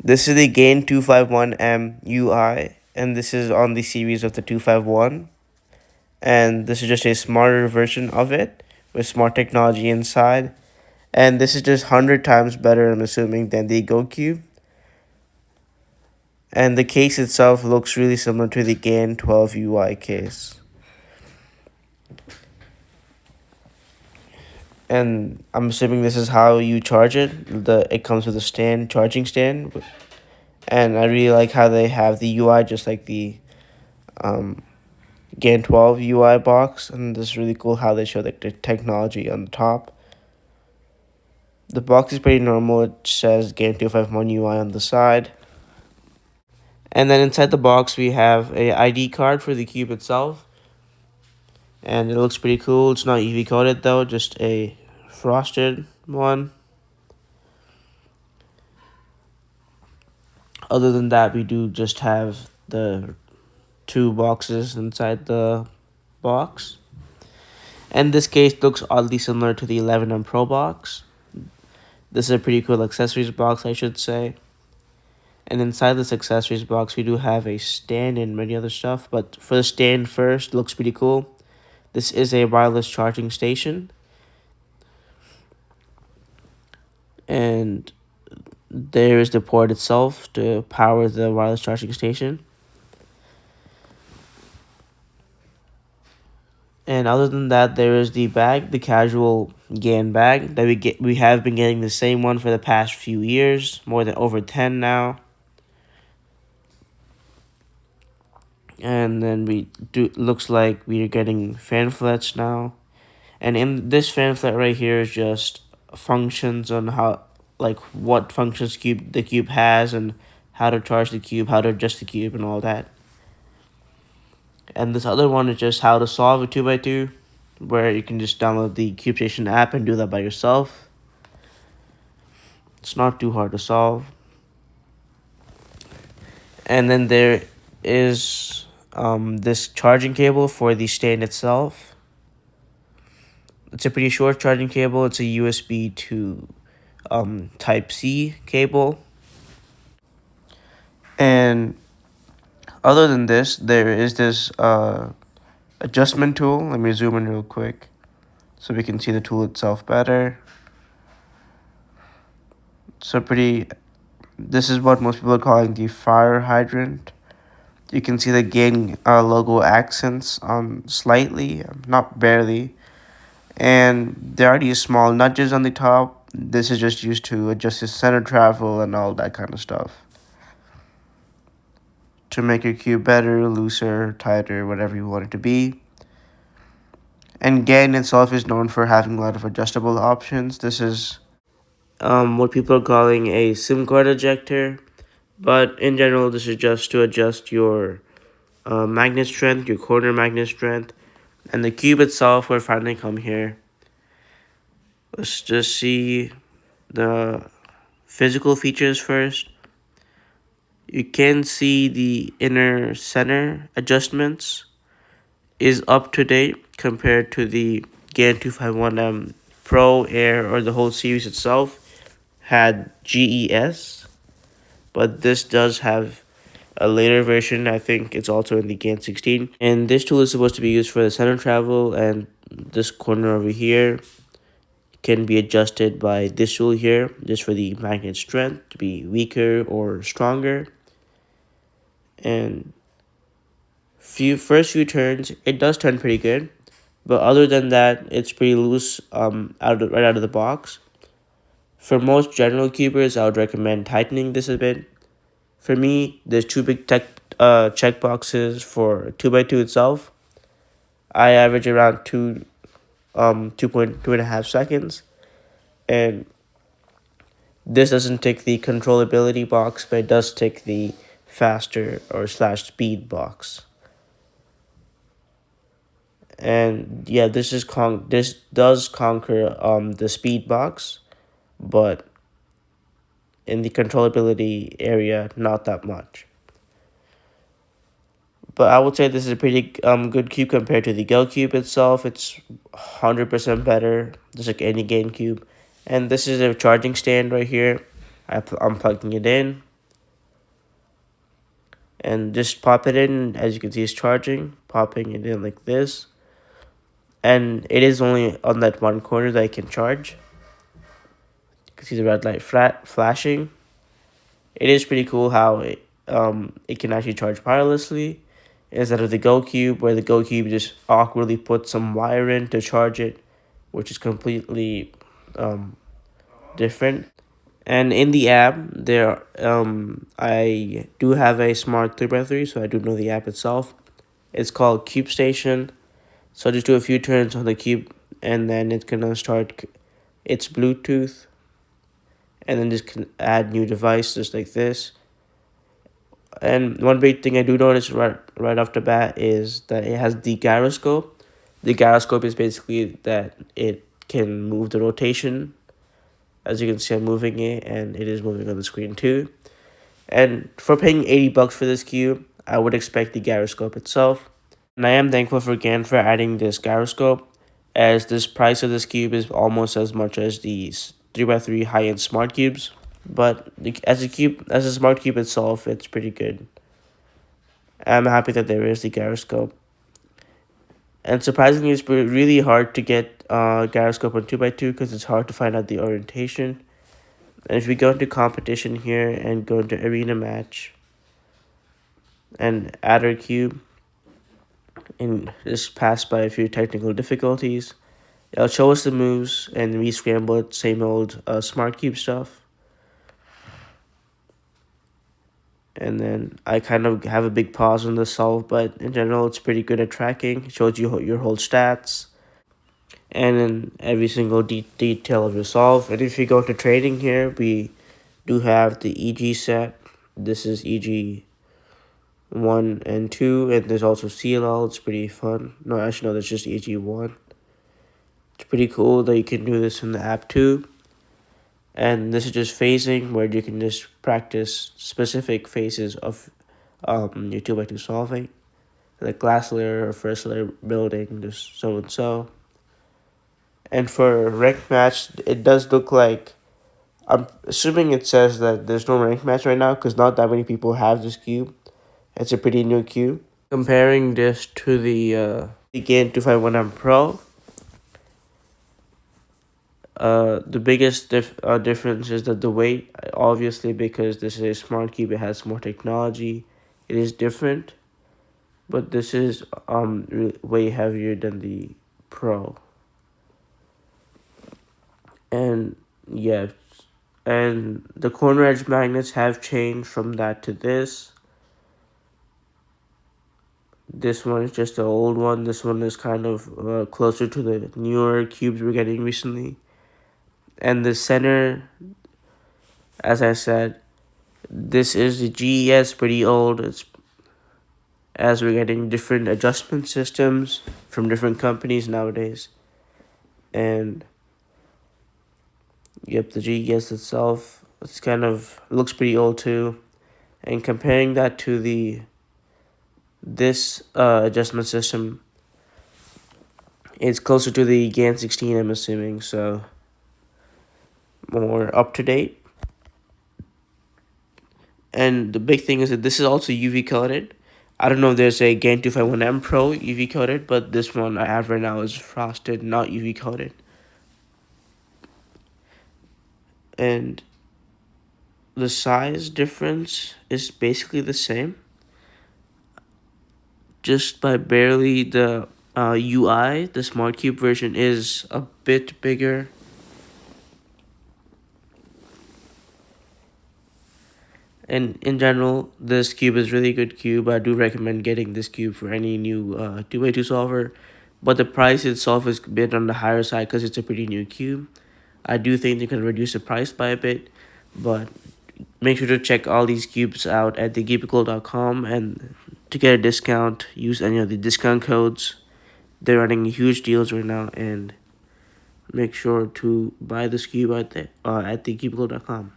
This is the Gain 251M UI, and this is on the series of the 251. And this is just a smarter version of it with smart technology inside. And this is just 100 times better, I'm assuming, than the GoCube. And the case itself looks really similar to the Gain 12 UI case. And I'm assuming this is how you charge it. It comes with a charging stand. And I really like how they have the UI just like the Gain 12 UI box, and this is really cool how they show the technology on the top. The box is pretty normal. It says Gain 251 UI on the side. And then inside the box we have a ID card for the cube itself. And it looks pretty cool. It's not UV coated though, just a frosted one. Other than that, we do just have the two boxes inside the box. And this case looks oddly similar to the 11M Pro box. This is a pretty cool accessories box, I should say. And inside this accessories box, we do have a stand and many other stuff. But for the stand first, looks pretty cool. This is a wireless charging station. And there is the port itself to power the wireless charging station. And other than that, there is the bag, the casual GAN bag that we have been getting the same one for the past few years, more than over 10 now. And then looks like we are getting fanflets now. And in this fanflet right here is just functions on how, like what functions the cube has and how to charge the cube, how to adjust the cube and all that. And this other one is just how to solve a 2x2, where you can just download the CubeStation app and do that by yourself. It's not too hard to solve. And then there is this charging cable for the stand itself. It's a pretty short charging cable. It's a USB to Type-C cable. And other than this, there is this adjustment tool. Let me zoom in real quick so we can see the tool itself better. This is what most people are calling the fire hydrant. You can see the Gain logo accents slightly, not barely. And there are these small nudges on the top. This is just used to adjust the center travel and all that kind of stuff, to make your cube better, looser, tighter, whatever you want it to be. And Gain itself is known for having a lot of adjustable options. This is what people are calling a SIM card ejector. But in general, this is just to adjust your magnet strength, your corner magnet strength. And the cube itself will finally come here. Let's just see the physical features first. You can see the inner center adjustments is up to date compared to the Gain 251M Pro, Air, or the whole series itself had GES. But this does have a later version. I think it's also in the Gain 16. And this tool is supposed to be used for the center travel, and this corner over here can be adjusted by this tool here, just for the magnet strength to be weaker or stronger. And first few turns, it does turn pretty good, but other than that, it's pretty loose right out of the box. For most general cubers, I would recommend tightening this a bit. For me, there's two big check boxes for 2x2 itself. I average around 2.5 seconds, and this doesn't tick the controllability box, but it does tick the faster or / speed box. And yeah, this does conquer the speed box, but in the controllability area, not that much. But I would say this is a pretty good cube compared to the GoCube itself. It's 100% better, just like any GameCube. And this is a charging stand right here. I'm plugging it in. And just pop it in. As you can see, it's charging. Popping it in like this. And it is only on that one corner that I can charge. You can see the red light flashing. It is pretty cool how it can actually charge wirelessly instead of the Go Cube, where the Go Cube just awkwardly puts some wire in to charge it, which is completely different. And in the app, I do have a smart 3x3, so I do know the app itself. It's called Cube Station. So just do a few turns on the cube, and then it's gonna start its Bluetooth, and then just can add new device just like this. And one big thing I do notice right off the bat is that it has the gyroscope. The gyroscope is basically that it can move the rotation. As you can see, I'm moving it, and it is moving on the screen too. And for paying $80 for this cube, I would expect the gyroscope itself. And I am thankful for GAN for adding this gyroscope, as this price of this cube is almost as much as the 3x3 high-end smart cubes. But as a smart cube itself, it's pretty good. I'm happy that there is the gyroscope. And surprisingly, it's really hard to get gyroscope on 2x2 because it's hard to find out the orientation. And if we go into competition here and go into arena match and add our cube and just pass by a few technical difficulties, it'll show us the moves and we scramble it, same old smart cube stuff. And then I kind of have a big pause on the solve, but in general, it's pretty good at tracking. It shows you your whole stats and in every single detail of your solve. And if you go to trading here, we do have the EG set. This is EG 1 and 2, and there's also CLL. It's pretty fun. No, actually, no, that's just EG 1. It's pretty cool that you can do this in the app too. And this is just phasing, where you can just practice specific phases of your 2x2 solving, like last layer or first layer building, just so and so. And for rank match, it does look like, I'm assuming it says that there's no rank match right now because not that many people have this cube. It's a pretty new cube. Comparing this to the GAN 251M Pro, the biggest difference is that the weight, obviously, because this is a smart cube, it has more technology. It is different, but this is way heavier than the Pro. And yeah, and the corner edge magnets have changed from that to this. This one is just the old one. This one is kind of closer to the newer cubes we're getting recently. And the center, as I said, this is the GES, pretty old. It's as we're getting different adjustment systems from different companies nowadays. And yep, the GES itself, it's kind of looks pretty old too. And comparing that to this adjustment system, it's closer to the GAN 16, I'm assuming, so more up to date. And the big thing is that this is also UV coated. I don't know if there's a GAN 251M Pro UV coated, but this one I have right now is frosted, not UV coated. And the size difference is basically the same, just by barely. The UI, the Smart Cube version, is a bit bigger. And in general, this cube is really good cube. I do recommend getting this cube for any new 2x2 solver. But the price itself is a bit on the higher side because it's a pretty new cube. I do think they can reduce the price by a bit. But make sure to check all these cubes out at thegeepical.com. And to get a discount, use any of the discount codes. They're running huge deals right now. And make sure to buy this cube at thegeepical.com.